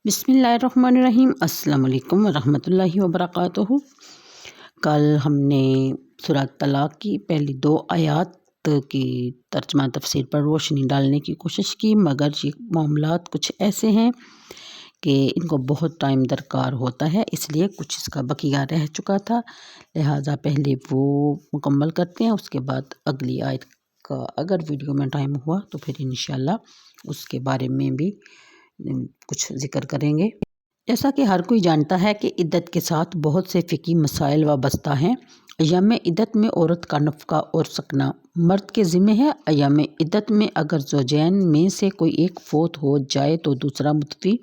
بسم اللہ الرحمن الرحیم۔ السلام علیکم ورحمۃ اللہ وبرکاتہ۔ کل ہم نے سورہ طلاق کی پہلی 2 آیات کی ترجمہ تفسیر پر روشنی ڈالنے کی کوشش کی، مگر یہ معاملات کچھ ایسے ہیں کہ ان کو بہت ٹائم درکار ہوتا ہے، اس لیے کچھ اس کا بقیہ رہ چکا تھا، لہٰذا پہلے وہ مکمل کرتے ہیں، اس کے بعد اگلی آیت کا اگر ویڈیو میں ٹائم ہوا تو پھر انشاءاللہ اس کے بارے میں بھی کچھ ذکر کریں گے۔ جیسا کہ ہر کوئی جانتا ہے کہ عدت کے ساتھ بہت سے فقہی مسائل وابستہ ہیں۔ ایام عدت میں عورت کا نفقہ اور سکنا مرد کے ذمہ ہے۔ ایام عدت میں اگر زوجین میں سے کوئی ایک فوت ہو جائے تو دوسرا متوفی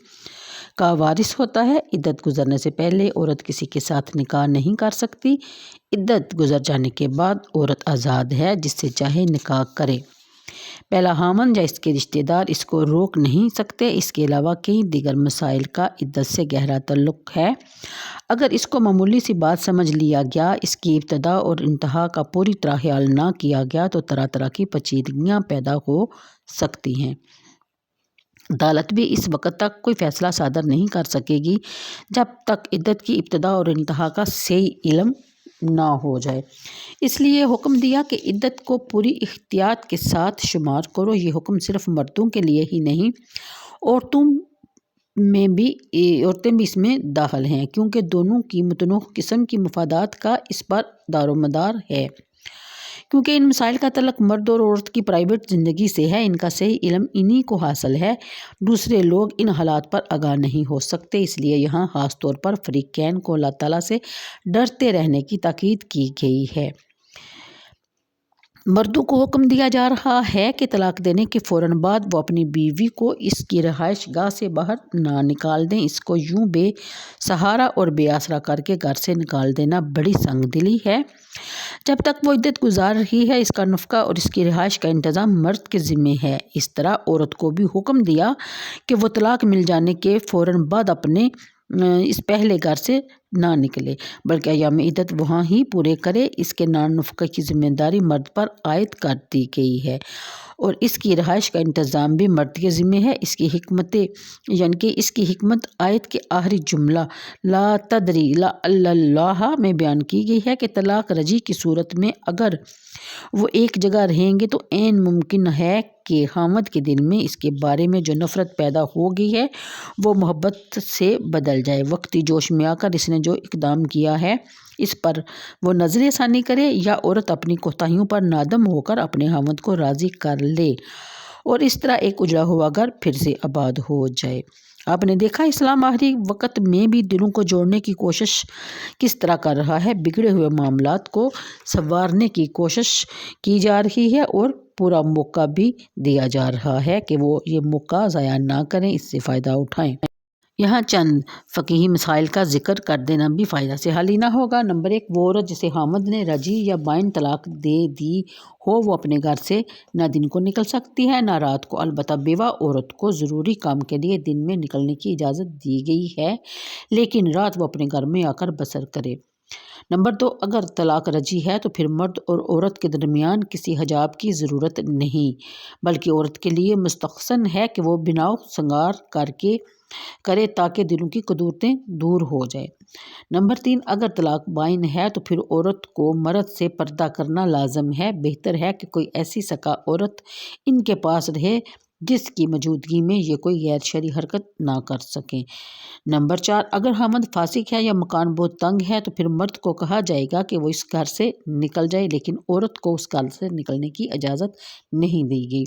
کا وارث ہوتا ہے۔ عدت گزرنے سے پہلے عورت کسی کے ساتھ نکاح نہیں کر سکتی۔ عدت گزر جانے کے بعد عورت آزاد ہے، جس سے چاہے نکاح کرے۔ پہلا خاوند یا اس کے رشتہ دار اس کو روک نہیں سکتے۔ اس کے علاوہ کئی دیگر مسائل کا عدت سے گہرا تعلق ہے۔ اگر اس کو معمولی سی بات سمجھ لیا گیا، اس کی ابتدا اور انتہا کا پوری طرح خیال نہ کیا گیا تو طرح طرح کی پیچیدگیاں پیدا ہو سکتی ہیں۔ عدالت بھی اس وقت تک کوئی فیصلہ صادر نہیں کر سکے گی جب تک عدت کی ابتدا اور انتہا کا صحیح علم نہ ہو جائے۔ اس لیے حکم دیا کہ عدت کو پوری احتیاط کے ساتھ شمار کرو۔ یہ حکم صرف مردوں کے لیے ہی نہیں، عورتیں بھی اس میں داخل ہیں، کیونکہ دونوں کی متنوع قسم کی مفادات کا اس پر دار و مدار ہے۔ کیونکہ ان مسائل کا تعلق مرد اور عورت کی پرائیویٹ زندگی سے ہے، ان کا صحیح علم انہی کو حاصل ہے، دوسرے لوگ ان حالات پر آگاہ نہیں ہو سکتے۔ اس لیے یہاں خاص طور پر فریقین کو اللہ تعالیٰ سے ڈرتے رہنے کی تاکید کی گئی ہے۔ مردوں کو حکم دیا جا رہا ہے کہ طلاق دینے کے فوراً بعد وہ اپنی بیوی کو اس کی رہائش گاہ سے باہر نہ نکال دیں۔ اس کو یوں بے سہارا اور بے آسرا کر کے گھر سے نکال دینا بڑی سنگ دلی ہے۔ جب تک وہ عدت گزار رہی ہے، اس کا نفقہ اور اس کی رہائش کا انتظام مرد کے ذمہ ہے۔ اس طرح عورت کو بھی حکم دیا کہ وہ طلاق مل جانے کے فوراً بعد اپنے اس پہلے گھر سے نہ نکلے، بلکہ ایام عدت وہاں ہی پورے کرے۔ اس کے نفقے کی ذمہ داری مرد پر عائد کر دی گئی ہے اور اس کی رہائش کا انتظام بھی مرد کے ذمہ ہے۔ اس کی حکمت آیت کے آخری جملہ لا تدری لعل اللہ میں بیان کی گئی ہے کہ طلاق رجعی کی صورت میں اگر وہ ایک جگہ رہیں گے تو عین ممکن ہے کہ خاوند کے دل میں اس کے بارے میں جو نفرت پیدا ہو گئی ہے وہ محبت سے بدل جائے۔ وقتی جوش میں آ کر اس نے جو اقدام کیا ہے اس پر وہ نظر ثانی کرے، یا عورت اپنی کوتاہیوں پر نادم ہو کر اپنے خاوند کو راضی کر لے اور اس طرح ایک اجڑا ہوا گھر پھر سے آباد ہو جائے۔ آپ نے دیکھا اسلام آخری وقت میں بھی دلوں کو جوڑنے کی کوشش کس طرح کر رہا ہے۔ بگڑے ہوئے معاملات کو سنوارنے کی کوشش کی جا رہی ہے اور پورا موقع بھی دیا جا رہا ہے کہ وہ یہ موقع ضائع نہ کریں، اس سے فائدہ اٹھائیں۔ یہاں چند فقہی مسائل کا ذکر کر دینا بھی فائدہ سے حالی نہ ہوگا۔ نمبر 1، وہ عورت جسے خاوند نے رجعی یا بائن طلاق دے دی ہو، وہ اپنے گھر سے نہ دن کو نکل سکتی ہے نہ رات کو، البتہ بیوہ عورت کو ضروری کام کے لیے دن میں نکلنے کی اجازت دی گئی ہے، لیکن رات وہ اپنے گھر میں آ کر بسر کرے۔ نمبر 2، اگر طلاق رجعی ہے تو پھر مرد اور عورت کے درمیان کسی حجاب کی ضرورت نہیں، بلکہ عورت کے لیے مستحسن ہے کہ وہ بناؤ سنگار کرے تاکہ دلوں کی کدورتیں دور ہو جائیں۔ نمبر 3، اگر طلاق بائن ہے تو پھر عورت کو مرد سے پردہ کرنا لازم ہے۔ بہتر ہے کہ کوئی ایسی سکا عورت ان کے پاس رہے جس کی موجودگی میں یہ کوئی غیر شرعی حرکت نہ کر سکیں۔ نمبر 4، اگر خاوند فاسق ہے یا مکان بہت تنگ ہے تو پھر مرد کو کہا جائے گا کہ وہ اس گھر سے نکل جائے، لیکن عورت کو اس گھر سے نکلنے کی اجازت نہیں دی گئی۔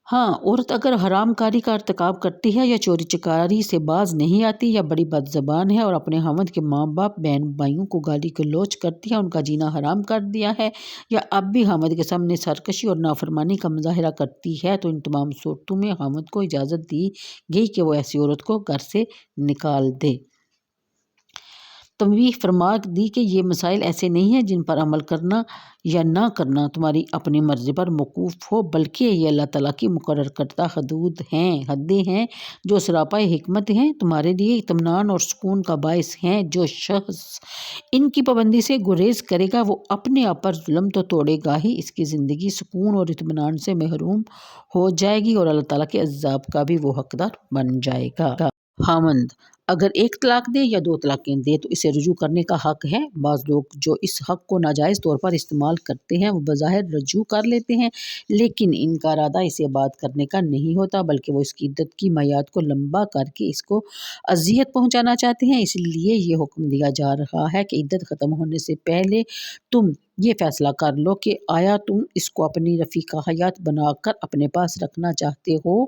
ہاں، عورت اگر حرام کاری کا ارتکاب کرتی ہے یا چوری چکاری سے باز نہیں آتی یا بڑی بد زبان ہے اور اپنے خاوند کے ماں باپ بہن بھائیوں کو گالی گلوچ کرتی ہے، ان کا جینا حرام کر دیا ہے، یا اب بھی خاوند کے سامنے سرکشی اور نافرمانی کا مظاہرہ کرتی ہے، تو ان تمام صورتوں میں خاوند کو اجازت دی گئی کہ وہ ایسی عورت کو گھر سے نکال دے۔ تنبیہ فرما دی کہ یہ مسائل ایسے نہیں ہیں جن پر عمل کرنا یا نہ کرنا تمہاری اپنی مرضی پر موقوف ہو، بلکہ یہ اللہ تعالیٰ کی مقرر کردہ حدیں ہیں جو سراپا حکمت ہیں، تمہارے لیے اطمینان اور سکون کا باعث ہیں۔ جو شخص ان کی پابندی سے گریز کرے گا وہ اپنے آپ پر ظلم تو توڑے گا ہی، اس کی زندگی سکون اور اطمینان سے محروم ہو جائے گی اور اللہ تعالیٰ کے عذاب کا بھی وہ حقدار بن جائے گا۔ خاوند اگر ایک طلاق دے یا 2 طلاقیں دے تو اسے رجوع کرنے کا حق ہے۔ بعض لوگ جو اس حق کو ناجائز طور پر استعمال کرتے ہیں وہ بظاہر رجوع کر لیتے ہیں، لیکن ان کا ارادہ اسے بات کرنے کا نہیں ہوتا، بلکہ وہ اس کی عدت کی میعاد کو لمبا کر کے اس کو اذیت پہنچانا چاہتے ہیں۔ اس لیے یہ حکم دیا جا رہا ہے کہ عدت ختم ہونے سے پہلے تم یہ فیصلہ کر لو کہ آیا تم اس کو اپنی رفیقہ حیات بنا کر اپنے پاس رکھنا چاہتے ہو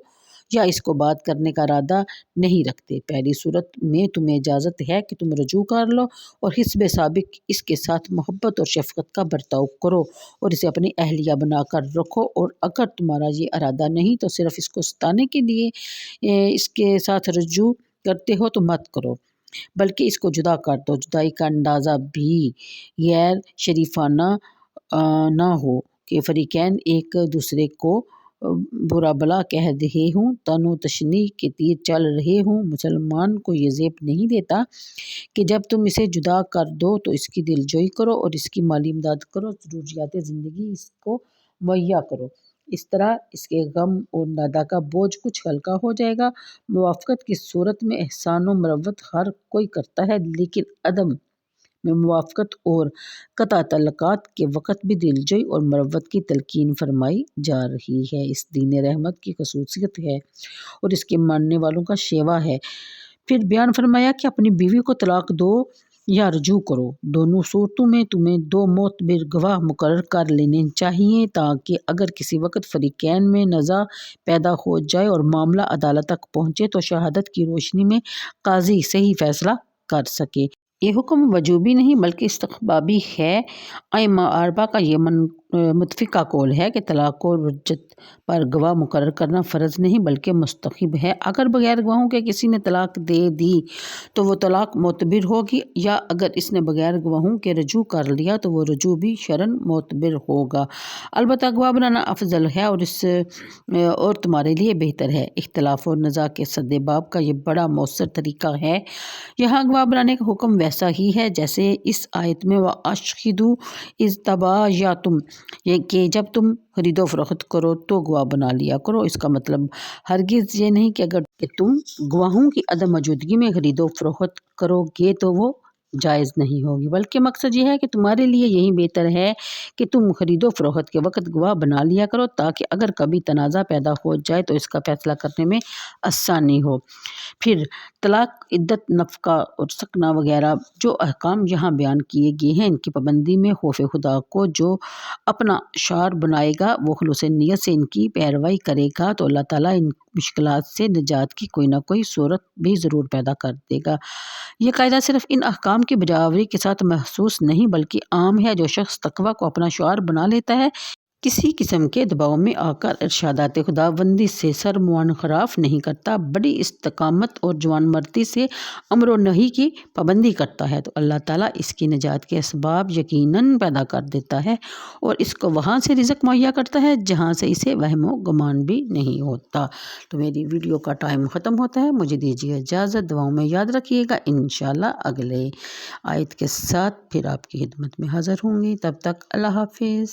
یا اس کو بات کرنے کا ارادہ نہیں رکھتے۔ پہلی صورت میں تمہیں اجازت ہے کہ تم رجوع کر لو اور حسب سابق اس کے ساتھ محبت اور شفقت کا برتاؤ کرو اور اسے اپنی اہلیہ بنا کر رکھو، اور اگر تمہارا یہ ارادہ نہیں تو صرف اس کو ستانے کے لیے اس کے ساتھ رجوع کرتے ہو تو مت کرو، بلکہ اس کو جدا کر دو۔ جدائی کا اندازہ بھی غیر شریفانہ نہ ہو کہ فریقین ایک دوسرے کو برا بلا کہہ رہے ہوں، تن و تشنیع کے تیر چل رہے ہوں۔ مسلمان کو یہ زیب نہیں دیتا کہ جب تم اسے جدا کر دو تو اس کی دلجوئی کرو اور اس کی مالی امداد کرو، ضروریات زندگی اس کو مہیا کرو۔ اس طرح اس کے غم اور نادا کا بوجھ کچھ ہلکا ہو جائے گا۔ موافقت کی صورت میں احسان و مروت ہر کوئی کرتا ہے، لیکن عدم میں موافقت اور قطع تعلقات کے وقت بھی دلجوئی اور مروت کی تلقین فرمائی جا رہی ہے۔ اس دین رحمت کی خصوصیت ہے اور اس کے ماننے والوں کا شیوا ہے۔ پھر بیان فرمایا کہ اپنی بیوی کو طلاق دو یا رجوع کرو، دونوں صورتوں میں تمہیں 2 معتبر گواہ مقرر کر لینے چاہیے تاکہ اگر کسی وقت فریقین میں نزاع پیدا ہو جائے اور معاملہ عدالت تک پہنچے تو شہادت کی روشنی میں قاضی صحیح فیصلہ کر سکے۔ یہ حکم وجوبی نہیں بلکہ استحبابی ہے۔ ائمہ 4 کا یہ متفقہ قول ہے کہ طلاق و رجعت پر گواہ مقرر کرنا فرض نہیں بلکہ مستحب ہے۔ اگر بغیر گواہوں کے کسی نے طلاق دے دی تو وہ طلاق معتبر ہوگی، یا اگر اس نے بغیر گواہوں کے رجوع کر لیا تو وہ رجوع بھی شرعاً معتبر ہوگا۔ البتہ گواہ بنانا افضل ہے اور تمہارے لیے بہتر ہے۔ اختلاف و نزاع کے سد باب کا یہ بڑا مؤثر طریقہ ہے۔ یہاں گواہ بنانے کا حکم ویسا ہی ہے جیسے اس آیت میں وَأَشْهِدُوا إِذْ تَبَايَعْتُمْ، یہ کہ جب تم خرید و فروخت کرو تو گواہ بنا لیا کرو۔ اس کا مطلب ہرگز یہ نہیں کہ اگر تم گواہوں کی عدم موجودگی میں خرید و فروخت کرو گے تو وہ جائز نہیں ہوگی، بلکہ مقصد یہ ہے کہ تمہارے لیے یہی بہتر ہے کہ تم خرید و فروخت کے وقت گواہ بنا لیا کرو تاکہ اگر کبھی تنازع پیدا ہو جائے تو اس کا فیصلہ کرنے میں آسانی ہو۔ پھر طلاق، عدت، نفقہ اور سکنا وغیرہ جو احکام یہاں بیان کیے گئے ہیں ان کی پابندی میں خوف خدا کو جو اپنا شعار بنائے گا، وہ خلوص نیت سے ان کی پیروی کرے گا تو اللہ تعالیٰ ان مشکلات سے نجات کی کوئی نہ کوئی صورت بھی ضرور پیدا کر دے گا۔ یہ قاعدہ صرف ان احکام کی بجاوری کے ساتھ محسوس نہیں بلکہ عام ہے۔ جو شخص تقویٰ کو اپنا شعار بنا لیتا ہے کسی قسم کے دباؤ میں آ کر ارشادات خداوندی سے سر منحرف نہیں کرتا، بڑی استقامت اور جوان مردی سے امر و نہی کی پابندی کرتا ہے تو اللہ تعالیٰ اس کی نجات کے اسباب یقیناً پیدا کر دیتا ہے اور اس کو وہاں سے رزق مہیا کرتا ہے جہاں سے اسے وہم و گمان بھی نہیں ہوتا۔ تو میری ویڈیو کا ٹائم ختم ہوتا ہے، مجھے دیجیے اجازت، دعاؤں میں یاد رکھیے گا۔ انشاءاللہ اگلے آیت کے ساتھ پھر آپ کی خدمت میں حاضر ہوں گی، تب تک اللہ حافظ۔